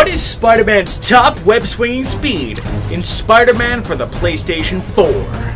What is Spider-Man's top web-swinging speed in Spider-Man for the PlayStation 4?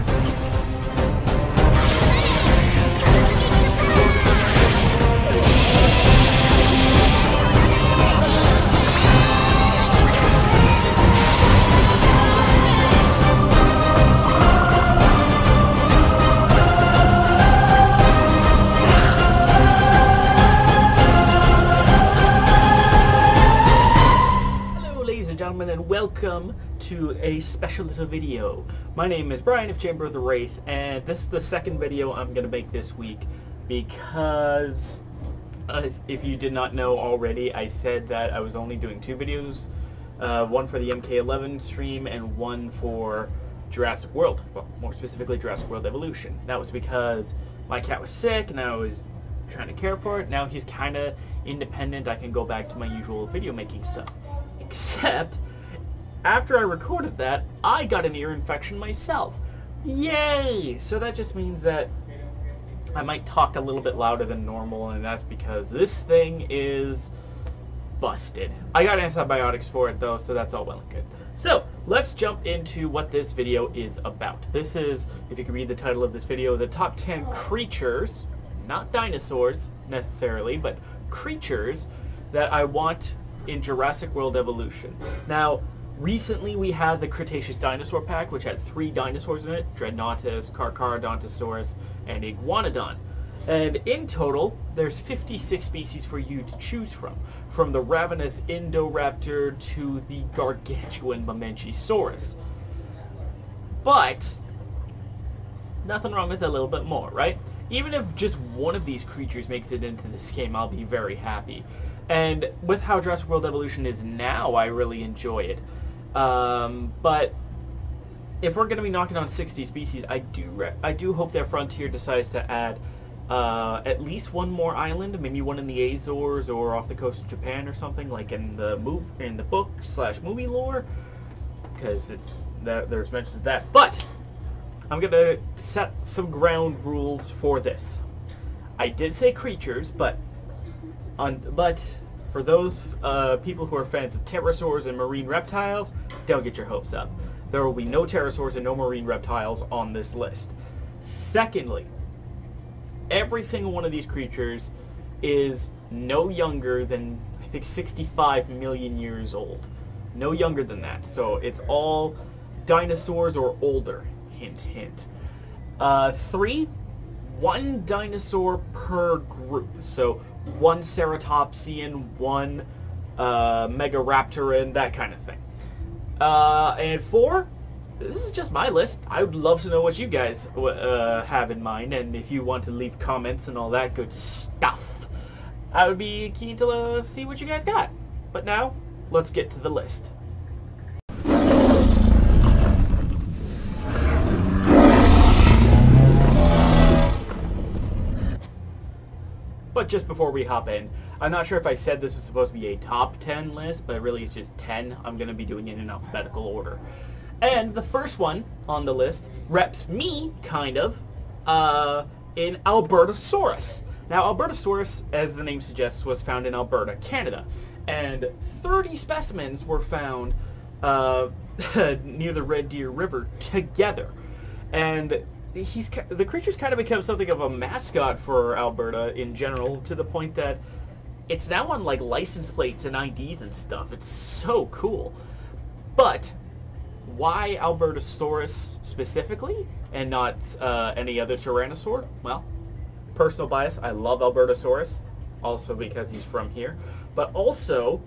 And welcome to a special little video. My name is Brian of Chamber of the Wraith, and this is the second video I'm going to make this week because, if you did not know already, I said that I was only doing two videos, one for the MK11 stream and one for Jurassic World, well, more specifically Jurassic World Evolution. That was because my cat was sick and I was trying to care for it. Now he's kind of independent. I can go back to my usual video making stuff. Except, after I recorded that, I got an ear infection myself. Yay! So that just means that I might talk a little bit louder than normal, and that's because this thing is busted. I got antibiotics for it though, so that's all well and good. So, let's jump into what this video is about. This is, if you can read the title of this video, the top 10 creatures, not dinosaurs necessarily, but creatures that I want in Jurassic World Evolution. Now, recently we had the Cretaceous Dinosaur Pack, which had 3 dinosaurs in it: Dreadnoughtus, Carcharodontosaurus, and Iguanodon. And in total, there's 56 species for you to choose from the ravenous Indoraptor to the gargantuan Mamenchisaurus. But, nothing wrong with a little bit more, right? Even if just one of these creatures makes it into this game, I'll be very happy. And with how Jurassic World Evolution is now, I really enjoy it. But if we're going to be knocking on 60 species, I do hope that Frontier decides to add at least one more island, maybe one in the Azores or off the coast of Japan or something, like in the book/movie lore, because there's mentions of that. But I'm going to set some ground rules for this. I did say creatures, but for those people who are fans of pterosaurs and marine reptiles, don't get your hopes up. There will be no pterosaurs and no marine reptiles on this list. Secondly, every single one of these creatures is no younger than, I think, 65 million years old. No younger than that. So it's all dinosaurs or older. Hint, hint. 3, one dinosaur per group. So one ceratopsian, one megaraptoran, that kind of thing. And 4, this is just my list. I would love to know what you guys have in mind, and if you want to leave comments and all that good stuff, I would be keen to see what you guys got. But now, let's get to the list. But just before we hop in, I'm not sure if I said this was supposed to be a top 10 list, but really it's just 10. I'm going to be doing it in alphabetical order. And the first one on the list reps me, kind of, in Albertosaurus. Now, Albertosaurus, as the name suggests, was found in Alberta, Canada. And 30 specimens were found near the Red Deer River together. And the creature's kind of become something of a mascot for Alberta in general, to the point that it's now on like license plates and IDs and stuff. It's so cool. But why Albertosaurus specifically and not any other tyrannosaur? Well, personal bias, I love Albertosaurus, also because he's from here, but also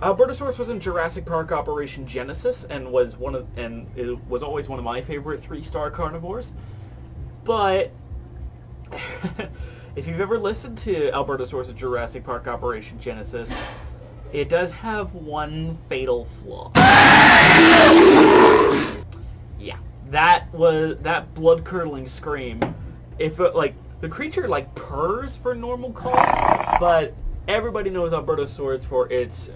Albertosaurus was in Jurassic Park Operation Genesis and it was always one of my favorite 3-star carnivores. But if you've ever listened to Albertosaurus at Jurassic Park Operation Genesis, it does have one fatal flaw. Yeah, that blood-curdling scream. If the creature purrs for normal calls, but everybody knows Albertosaurus for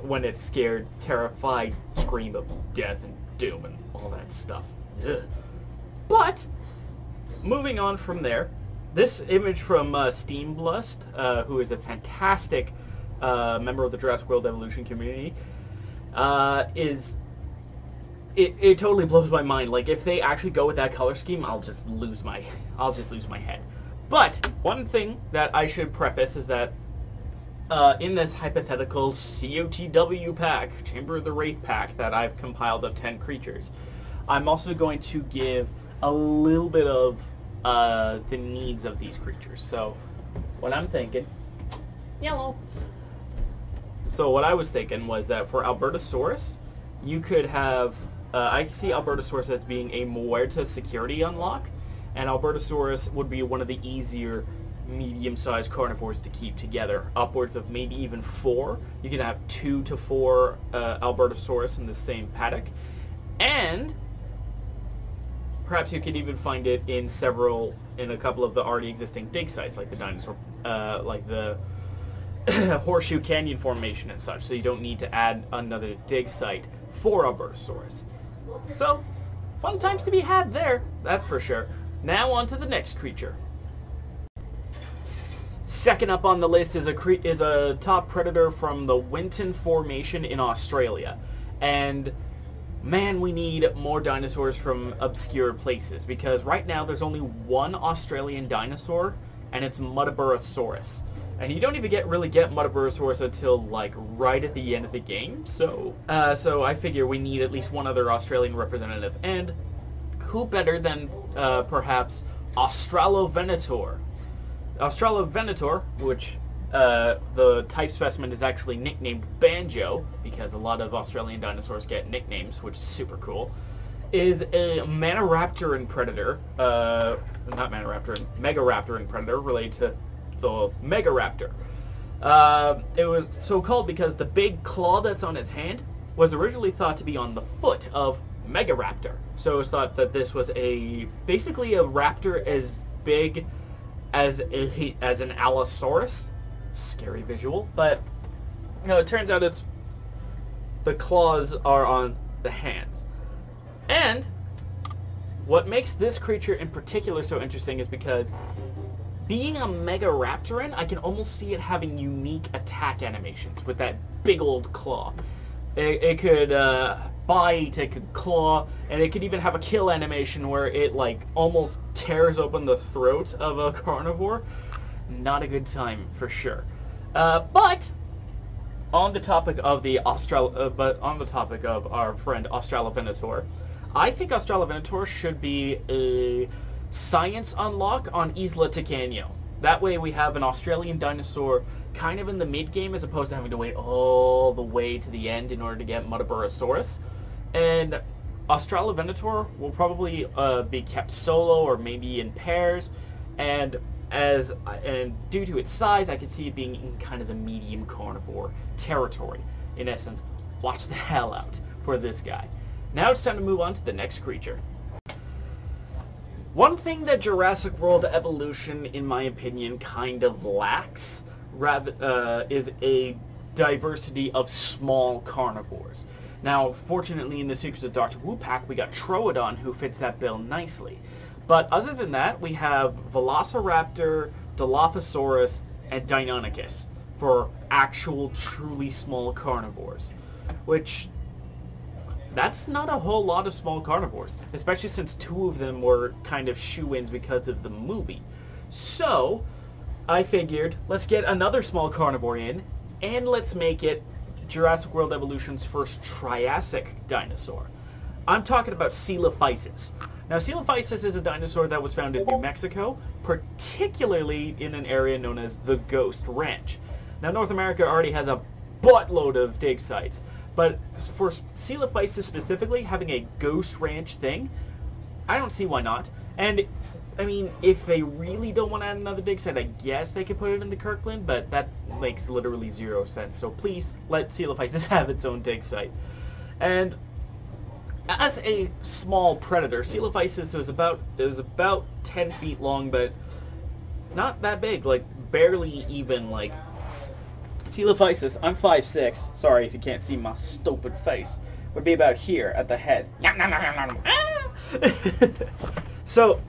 when it's scared, terrified scream of death and doom and all that stuff. Ugh. But, moving on from there, this image from Steamblust, who is a fantastic member of the Jurassic World Evolution community, it totally blows my mind. Like, if they actually go with that color scheme, I'll just lose my head. But one thing that I should preface is that in this hypothetical COTW pack, Chamber of the Wraith pack, that I've compiled of 10 creatures, I'm also going to give a little bit of the needs of these creatures. So what I'm thinking, yellow. So what I was thinking was that for Albertosaurus, you could have, I see Albertosaurus as being a Muerta security unlock, and Albertosaurus would be one of the easier medium-sized carnivores to keep together, upwards of maybe even 4. You can have 2 to 4 Albertosaurus in the same paddock, and perhaps you could even find it in a couple of the already existing dig sites, like the dinosaur, like the Horseshoe Canyon formation and such, so you don't need to add another dig site for Albertosaurus. So, fun times to be had there, that's for sure. Now on to the next creature. Second up on the list is a top predator from the Winton Formation in Australia. And man, we need more dinosaurs from obscure places, because right now there's only one Australian dinosaur, and it's Muttaburrasaurus. And you don't even really get Muttaburrasaurus until like right at the end of the game. So I figure we need at least one other Australian representative, and who better than perhaps Australovenator. Australovenator, which the type specimen is actually nicknamed Banjo, because a lot of Australian dinosaurs get nicknames, which is super cool, is a Maniraptoran predator, not Maniraptoran, Megaraptoran predator, related to the Megaraptor. It was so called because the big claw that's on its hand was originally thought to be on the foot of Megaraptor. So it was thought that this was basically a raptor as big as an Allosaurus. Scary visual, but you know, it turns out the claws are on the hands. And what makes this creature in particular so interesting is because being a Megaraptoran, I can almost see it having unique attack animations with that big old claw. It could bite, it could claw, and it could even have a kill animation where it like almost tears open the throat of a carnivore. Not a good time for sure. But on the topic of our friend Australovenator, I think Australovenator should be a science unlock on Isla Ticano. That way we have an Australian dinosaur kind of in the mid-game as opposed to having to wait all the way to the end in order to get Muttaburrasaurus. And Australovenator will probably be kept solo or maybe in pairs, and due to its size, I can see it being in kind of the medium carnivore territory. In essence, watch the hell out for this guy. Now it's time to move on to the next creature. One thing that Jurassic World Evolution, in my opinion, kind of lacks is a diversity of small carnivores. Now, fortunately, in the Secrets of Dr. Wu pack, we got Troodon, who fits that bill nicely. But other than that, we have Velociraptor, Dilophosaurus, and Deinonychus for actual, truly small carnivores. Which, that's not a whole lot of small carnivores, especially since 2 of them were kind of shoo-ins because of the movie. So, I figured, let's get another small carnivore in, and let's make it Jurassic World Evolution's first Triassic dinosaur. I'm talking about Coelophysis. Now, Coelophysis is a dinosaur that was found in New Mexico, particularly in an area known as the Ghost Ranch. Now, North America already has a buttload of dig sites, but for Coelophysis specifically, having a Ghost Ranch thing, I don't see why not. And, I mean, if they really don't want to add another dig site, I guess they could put it in the Kirkland, but that makes literally 0 sense. So please, let Coelophysis have its own dig site. And as a small predator, Coelophysis was about 10 feet long, but not that big, like barely even, like, Coelophysis, I'm 5'6", sorry if you can't see my stupid face, would be about here at the head. So,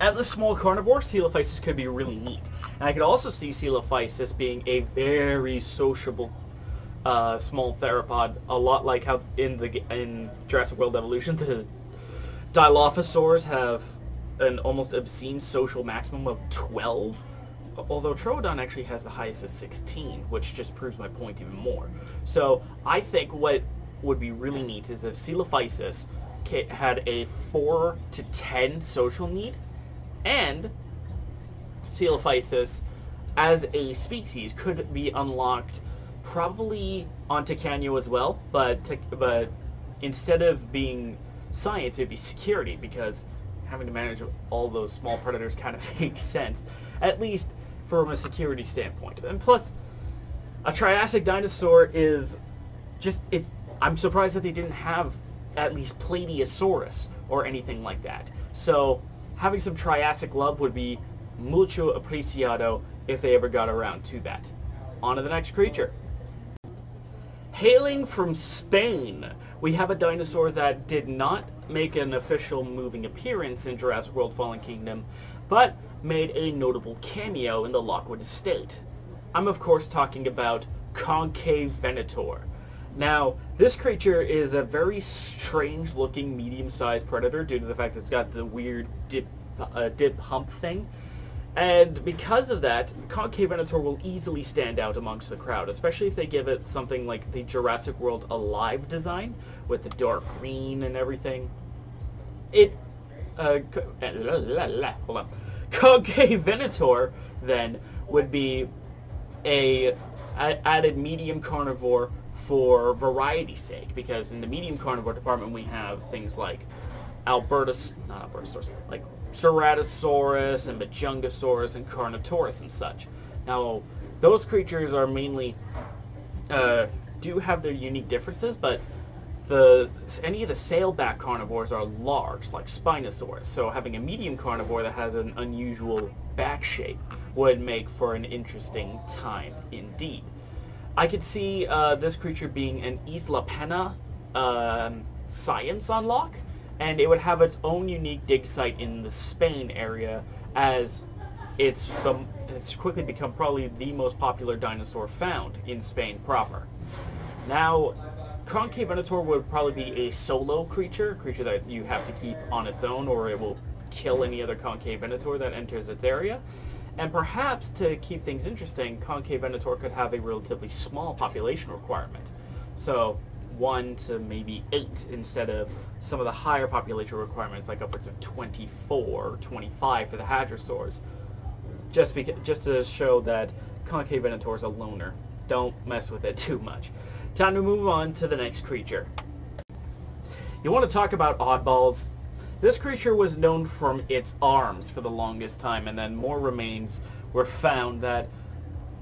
as a small carnivore, Coelophysis could be really neat. And I could also see Coelophysis being a very sociable small theropod, a lot like how in Jurassic World Evolution the Dilophosaurs have an almost obscene social maximum of 12, although Troodon actually has the highest of 16, which just proves my point even more. So I think what would be really neat is if Coelophysis had a 4 to 10 social need, and Coelophysis as a species could be unlocked probably on Ticanio as well, but instead of being science, it would be security, because having to manage all those small predators kind of makes sense, at least from a security standpoint. And plus, a Triassic dinosaur is just, I'm surprised that they didn't have at least Plateosaurus or anything like that. So having some Triassic love would be mucho apreciado if they ever got around to that. On to the next creature. Hailing from Spain, we have a dinosaur that did not make an official moving appearance in Jurassic World Fallen Kingdom, but made a notable cameo in the Lockwood estate. I'm of course talking about Concave Venator. Now, this creature is a very strange looking medium-sized predator due to the fact that it's got the weird dip hump thing. And because of that, Concave Venator will easily stand out amongst the crowd, especially if they give it something like the Jurassic World Alive design, with the dark green and everything. Hold on. Concave Venator, then, would be a added medium carnivore for variety's sake, because in the medium carnivore department we have things like like Ceratosaurus and Majungasaurus and Carnotaurus and such. Now, those creatures are mainly, do have their unique differences, but any of the sailback carnivores are large, like Spinosaurus, so having a medium carnivore that has an unusual back shape would make for an interesting time indeed. I could see this creature being an Isla Pena science unlock, and it would have its own unique dig site in the Spain area, as it's quickly become probably the most popular dinosaur found in Spain proper. Now, Concave Venator would probably be a solo creature, that you have to keep on its own, or it will kill any other Concave Venator that enters its area. And perhaps, to keep things interesting, Concave Venator could have a relatively small population requirement. So 1 to maybe 8 instead of some of the higher population requirements, like upwards of 24 or 25 for the Hadrosaurs. Just to show that Concave Venator is a loner. Don't mess with it too much. Time to move on to the next creature. You want to talk about oddballs? This creature was known from its arms for the longest time, and then more remains were found that,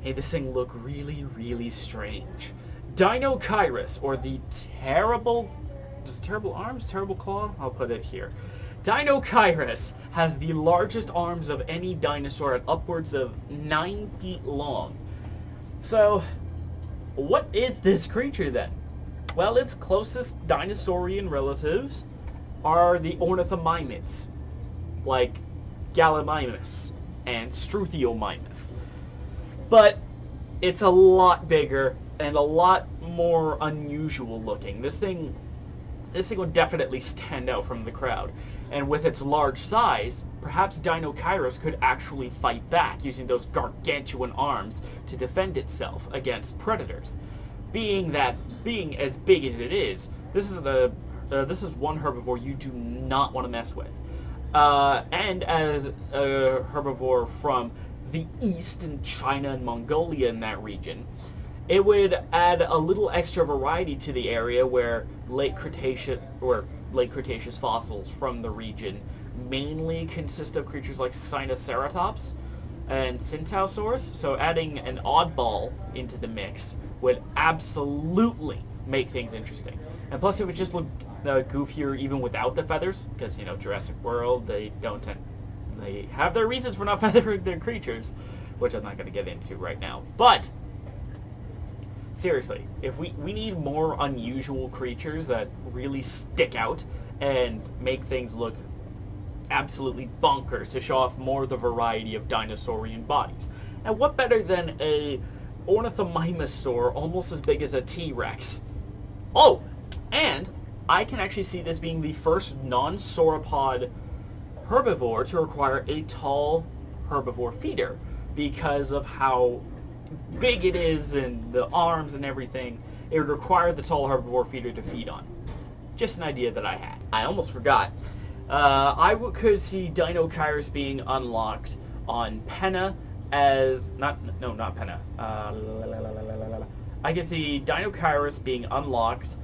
hey, this thing looked really, really strange. Dinokairos, or the terrible arms, terrible claw? I'll put it here. Dinokairos has the largest arms of any dinosaur at upwards of 9 feet long. So, what is this creature then? Well, its closest dinosaurian relatives are the ornithomimids, like Gallimimus and Struthiomimus. But it's a lot bigger and a lot more unusual looking. This thing would definitely stand out from the crowd. And with its large size, perhaps Dinokairos could actually fight back using those gargantuan arms to defend itself against predators. Being as big as it is, this is one herbivore you do not want to mess with. And as a herbivore from the east in China and Mongolia in that region, it would add a little extra variety to the area where late Cretaceous fossils from the region mainly consist of creatures like Sinoceratops and Centausaurus. So adding an oddball into the mix would absolutely make things interesting. And plus, it would just look goofier even without the feathers, because, you know, Jurassic World, they have their reasons for not feathering their creatures, which I'm not going to get into right now. But seriously, if we need more unusual creatures that really stick out and make things look absolutely bonkers to show off more of the variety of dinosaurian bodies. And what better than a ornithomimosaur almost as big as a T-Rex. Oh, and I can actually see this being the first non-sauropod herbivore to require a tall herbivore feeder because of how big it is and the arms and everything. It would require the tall herbivore feeder to feed on. Just an idea that I had. I almost forgot. Could see Dinokairos being unlocked on Penna as... not Penna. I could see Dinokairos being unlocked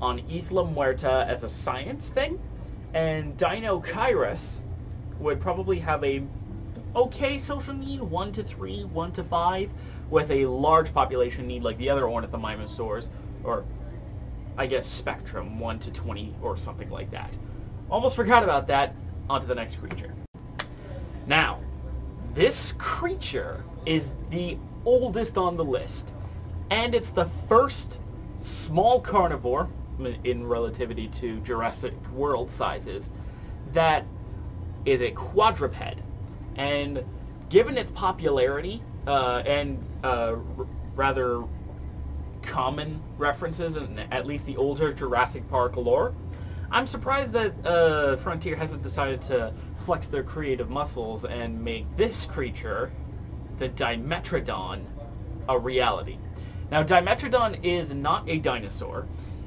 on Isla Muerta as a science thing, and Dinokairos would probably have a okay social need, 1 to 3, 1 to 5, with a large population need like the other ornithomimosaurs, or I guess spectrum, 1 to 20 or something like that. Almost forgot about that. On to the next creature. Now, this creature is the oldest on the list, and it's the first small carnivore, in relativity to Jurassic World sizes, that is a quadruped. And given its popularity and rather common references in at least the older Jurassic Park lore, I'm surprised that Frontier hasn't decided to flex their creative muscles and make this creature, the Dimetrodon, a reality. Now, Dimetrodon is not a dinosaur.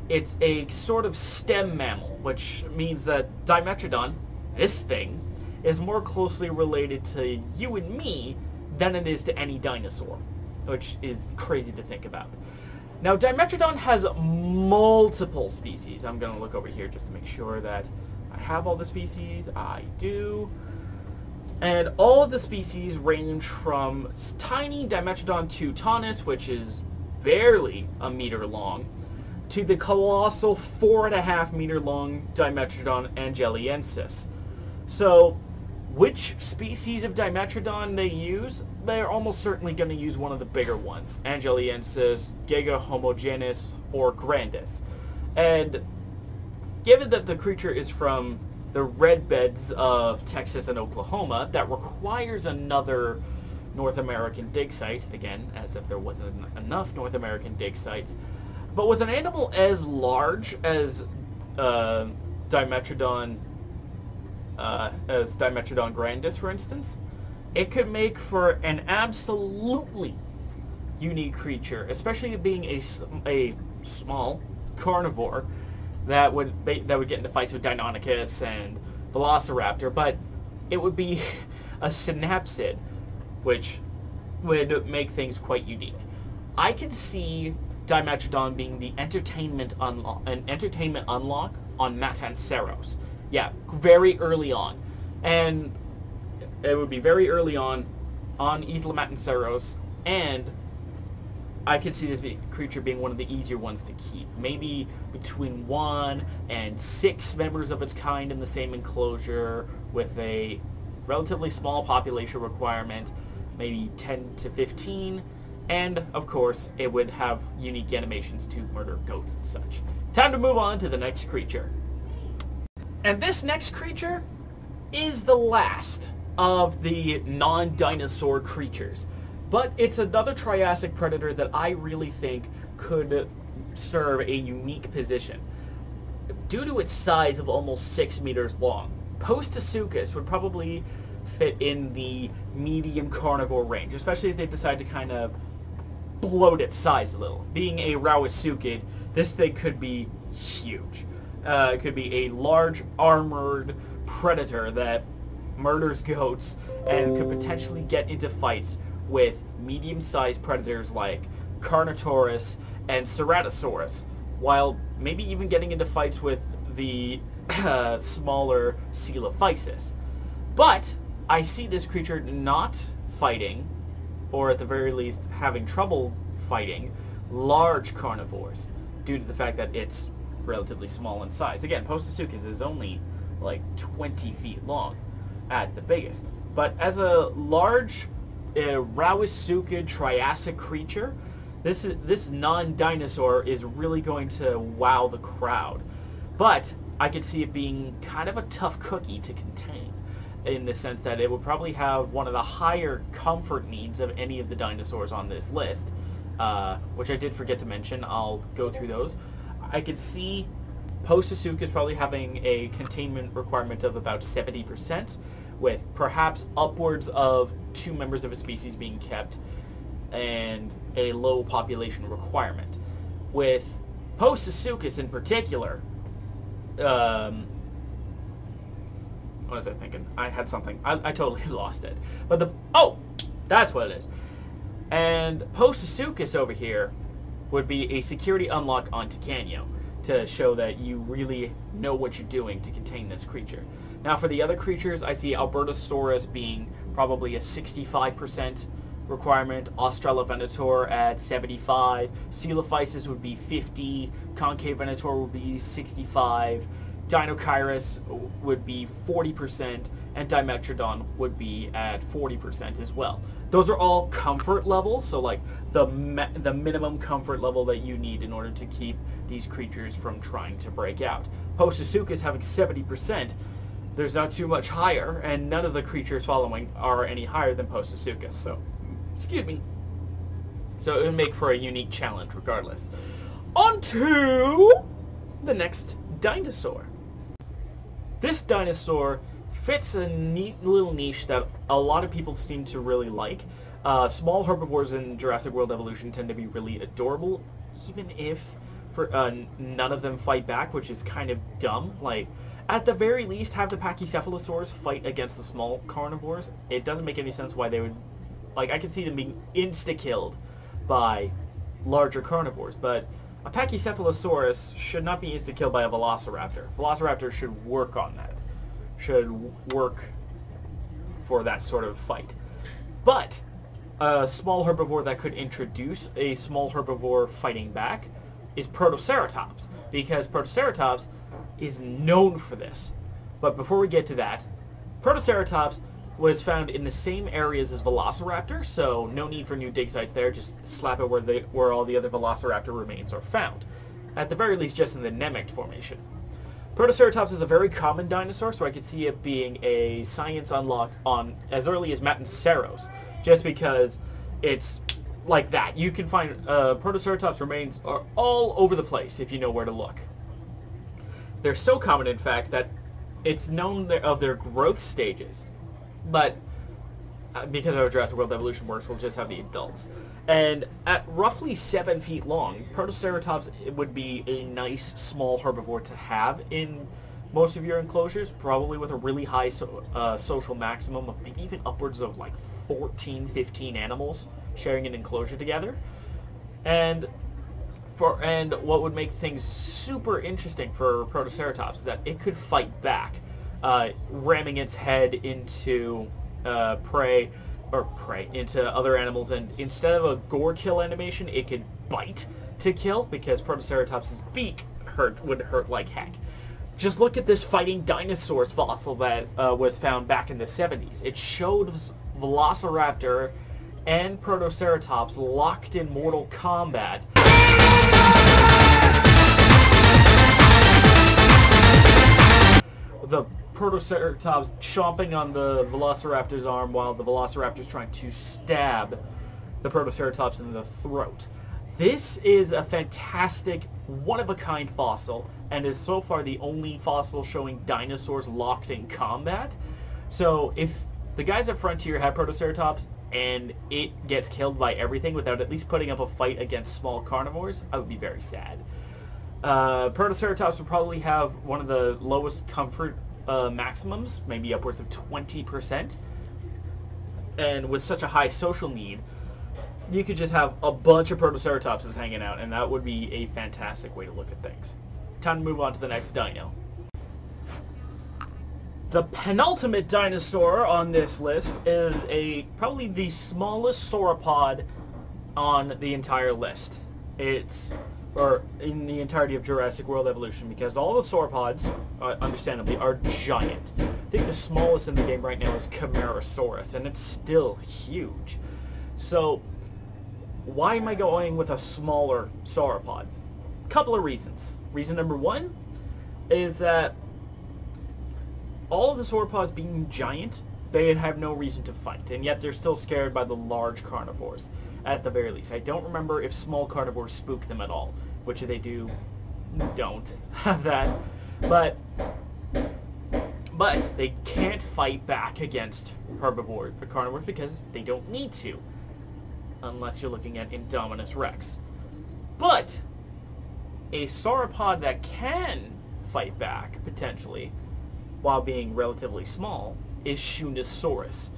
It's a sort of stem mammal, which means that Dimetrodon, this thing, is more closely related to you and me than it is to any dinosaur, which is crazy to think about. Now, Dimetrodon has multiple species. I'm going to look over here just to make sure that I have all the species. I do. And all of the species range from tiny Dimetrodon teutonus, which is barely a meter long, to the colossal 4.5 meter long Dimetrodon angeliensis. So, which species of Dimetrodon they use? They're almost certainly going to use one of the bigger ones, Angeliensis, Giga homogeneus, or Grandis. And given that the creature is from the red beds of Texas and Oklahoma, that requires another North American dig site, again, as if there wasn't enough North American dig sites. But with an animal as large as Dimetrodon grandis, for instance, it could make for an absolutely unique creature, especially being a small carnivore that would get into fights with Deinonychus and Velociraptor, but it would be a synapsid, which would make things quite unique. I could see Dimetrodon being the entertainment unlock on Matanceros. Yeah, very early on. And it would be very early on Isla Matanceros, and I could see this creature being one of the easier ones to keep. Maybe between 1 and 6 members of its kind in the same enclosure with a relatively small population requirement, maybe 10 to 15, and of course it would have unique animations to murder goats and such. Time to move on to the next creature. And this next creature is the last of the non-dinosaur creatures. But it's another Triassic predator that I really think could serve a unique position. Due to its size of almost 6 meters long, Postasuka would probably fit in the medium carnivore range, especially if they decide to kind of bloat its size a little. Being a Rauisuchid, this thing could be huge. It could be a large armored predator that murders goats and could potentially get into fights with medium-sized predators like Carnotaurus and Ceratosaurus, while maybe even getting into fights with the smaller Coelophysis. But I see this creature not fighting, or at the very least having trouble fighting, large carnivores, due to the fact that it's relatively small in size. Again, Postasuka is only like 20 feet long at the biggest. But as a large Rauisuchid Triassic creature, this non-dinosaur is really going to wow the crowd. But I could see it being kind of a tough cookie to contain, in the sense that it would probably have one of the higher comfort needs of any of the dinosaurs on this list, which I did forget to mention. I'll go through those. I could see Postasuka is probably having a containment requirement of about 70%, with perhaps upwards of 2 members of a species being kept, and a low population requirement. With Postasuka in particular, what was I thinking? I had something. I totally lost it. But that's what it is. And Postasuka over here would be a security unlock on Ticanio to show that you really know what you're doing to contain this creature. Now for the other creatures, I see Albertosaurus being probably a 65% requirement, Australovenator at 75, Coelophysis would be 50, Concave Venator would be 65, Dinokairos would be 40%, and Dimetrodon would be at 40% as well. Those are all comfort levels, so like the minimum comfort level that you need in order to keep these creatures from trying to break out. Postasuka is having 70%. There's not too much higher, and none of the creatures following are any higher than Postasuka, so excuse me. So it would make for a unique challenge regardless. On to the next dinosaur. This dinosaur fits a neat little niche that a lot of people seem to really like. Small herbivores in Jurassic World Evolution tend to be really adorable, even if none of them fight back, which is kind of dumb. Like, at the very least, have the Pachycephalosaurs fight against the small carnivores. It doesn't make any sense why they would... Like, I could see them being insta-killed by larger carnivores, but a Pachycephalosaurus should not be insta-killed by a Velociraptor. Velociraptor should work on that. Should work for that sort of fight. But a small herbivore that could introduce a small herbivore fighting back is Protoceratops, because Protoceratops is known for this. But before we get to that, Protoceratops was found in the same areas as Velociraptor, so no need for new dig sites there, just slap it where all the other Velociraptor remains are found. At the very least, just in the Nemect formation. Protoceratops is a very common dinosaur, so I could see it being a science unlock on as early as Matasaurus, just because it's like that. You can find Protoceratops remains are all over the place if you know where to look. They're so common, in fact, that it's known of their growth stages. But because our Jurassic World Evolution works, we'll just have the adults. And at roughly 7 feet long, Protoceratops would be a nice small herbivore to have in most of your enclosures, probably with a really high social maximum of maybe even upwards of like 14, 15 animals sharing an enclosure together. And what would make things super interesting for Protoceratops is that it could fight back, ramming its head into into other animals, and instead of a gore kill animation, it could bite to kill, because Protoceratops' beak would hurt like heck. Just look at this fighting dinosaurs fossil that was found back in the 70s. It shows Velociraptor and Protoceratops locked in mortal combat. The Protoceratops chomping on the Velociraptor's arm while the Velociraptor's trying to stab the Protoceratops in the throat. This is a fantastic, one-of-a-kind fossil, and is so far the only fossil showing dinosaurs locked in combat. So if the guys at Frontier have Protoceratops and it gets killed by everything without at least putting up a fight against small carnivores, I would be very sad. Protoceratops would probably have one of the lowest comfort maximums, maybe upwards of 20%. And with such a high social need, you could just have a bunch of Protoceratopses hanging out, and that would be a fantastic way to look at things. Time to move on to the next dino. The penultimate dinosaur on this list is probably the smallest sauropod on the entire list. Or in the entirety of Jurassic World Evolution, because all the sauropods, understandably, are giant. I think the smallest in the game right now is Camarasaurus, and it's still huge. So, why am I going with a smaller sauropod? Couple of reasons. Reason number one is that all of the sauropods being giant, they have no reason to fight, and yet they're still scared by the large carnivores. at the very least. I don't remember if small carnivores spook them at all, which if they do, don't have that. But they can't fight back against herbivores or carnivores because they don't need to, unless you're looking at Indominus Rex. But a sauropod that can fight back, potentially, while being relatively small, is Shunnosaurus.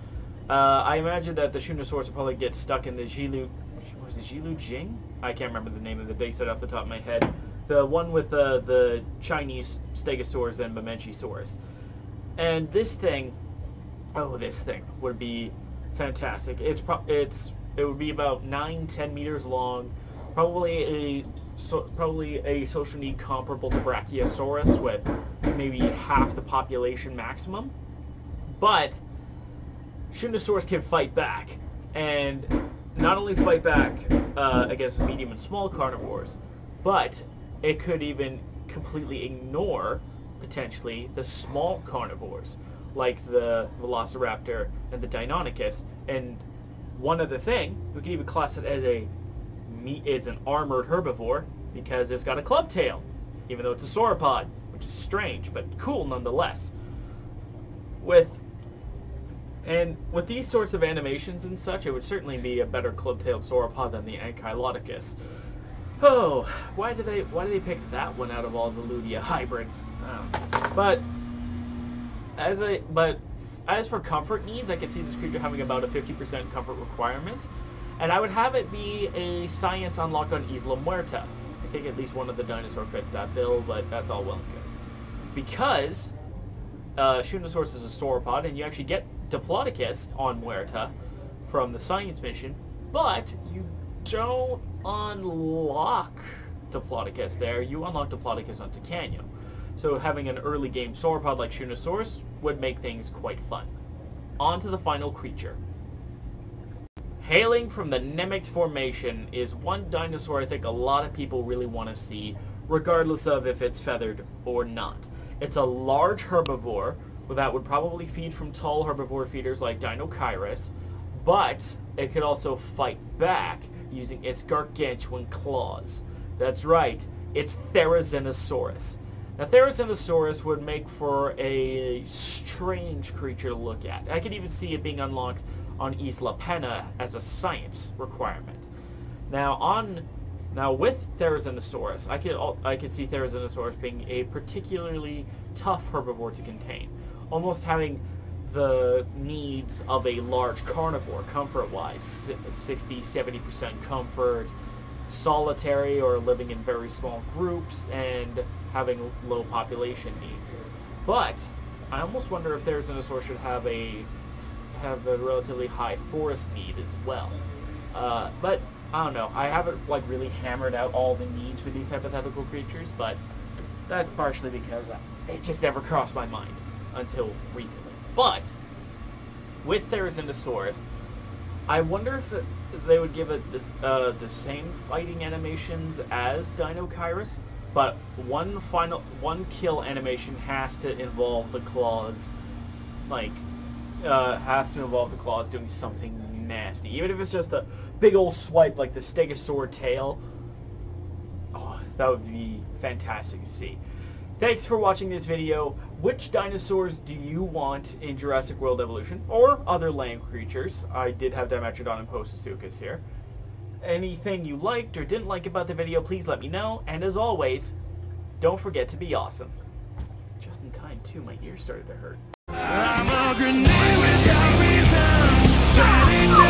I imagine that the Shunnosaurus will probably get stuck in the Jilu Jing? I can't remember the name of the dinosaur off the top of my head. The one with the Chinese Stegosaurus and Mamenchisaurus. And this thing would be fantastic. It would be about 9-10 meters long, probably a social need comparable to Brachiosaurus with maybe half the population maximum. But Shunnosaurus can fight back, and not only fight back against medium and small carnivores, but it could even completely ignore, potentially, the small carnivores, like the Velociraptor and the Deinonychus. And one other thing, we could even class it as an armored herbivore, because it's got a club tail, even though it's a sauropod, which is strange, but cool nonetheless. With these sorts of animations and such, it would certainly be a better club-tailed sauropod than the Ankylodocus. Oh, why do they pick that one out of all the Ludia hybrids? But as for comfort needs, I can see this creature having about a 50% comfort requirement, and I would have it be a science unlock on Isla Muerta. I think at least one of the dinosaur fits that bill, but that's all well and good. Because Shunnosaurus is a sauropod, and you actually get Diplodocus on Muerta from the science mission, but you don't unlock Diplodocus there. You unlock Diplodocus on Titania. So having an early game sauropod like Shunnosaurus would make things quite fun. On to the final creature. Hailing from the Nemegt Formation is one dinosaur I think a lot of people really want to see, regardless of if it's feathered or not. It's a large herbivore that would probably feed from tall herbivore feeders like Dinokairos, but it could also fight back using its gargantuan claws. That's right, it's Therizinosaurus. Now, Therizinosaurus would make for a strange creature to look at. I could even see it being unlocked on Isla Pena as a science requirement. Now with Therizinosaurus, I could see Therizinosaurus being a particularly tough herbivore to contain, almost having the needs of a large carnivore, comfort-wise, 60-70% comfort, solitary or living in very small groups, and having low population needs. But I almost wonder if Therizinosaurus should have a relatively high forest need as well. But I don't know. I haven't really hammered out all the needs for these hypothetical creatures, but that's partially because it just never crossed my mind until recently. But with Therizinosaurus, I wonder if they would give it the same fighting animations as Dinokairos, but one kill animation has to involve the claws, doing something nasty. Even if it's just a big old swipe like the Stegosaur tail, oh, that would be fantastic to see. Thanks for watching this video. Which dinosaurs do you want in Jurassic World Evolution, or other land creatures? I did have Dimetrodon and Postasuka here. Anything you liked or didn't like about the video, please let me know. And as always, don't forget to be awesome. Just in time, too. My ear started to hurt. I'm a grenade without reason.